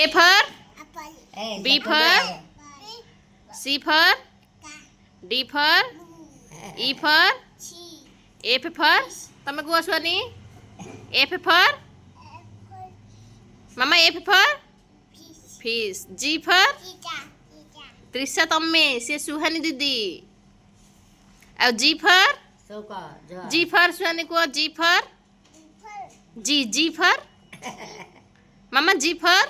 A for B for C for D for E for F for તમે કહો સ્વાની F for મામા F for fish G for Trisha તમે ସେ સુહાની દીદી ଆଉ G for G for Suhani କୁହ G for G for Mama G for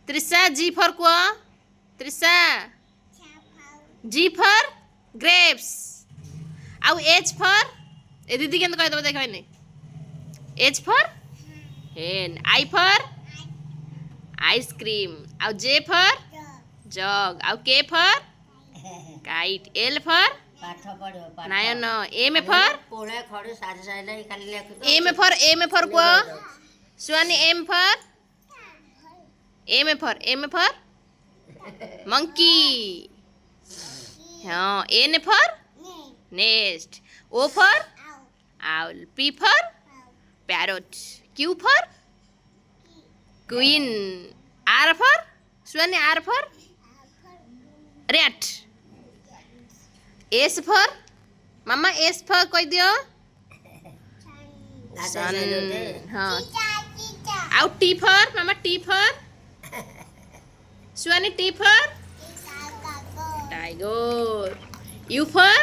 Trisha G for कुआ Trisha G for grapes आउ H for ए दीदी केन कह दबो देख मैंने H for hen I for ice cream आउ J for jug आउ K for kite L for nine M for M for कुआ सुहानी M for M for monkey हाँ N for nest O for owl P for parrot Q for queen R for Suhani R for rat S for mama S for कोई दियो sun हाँ आउ T for mama T for Suhani T for tiger U for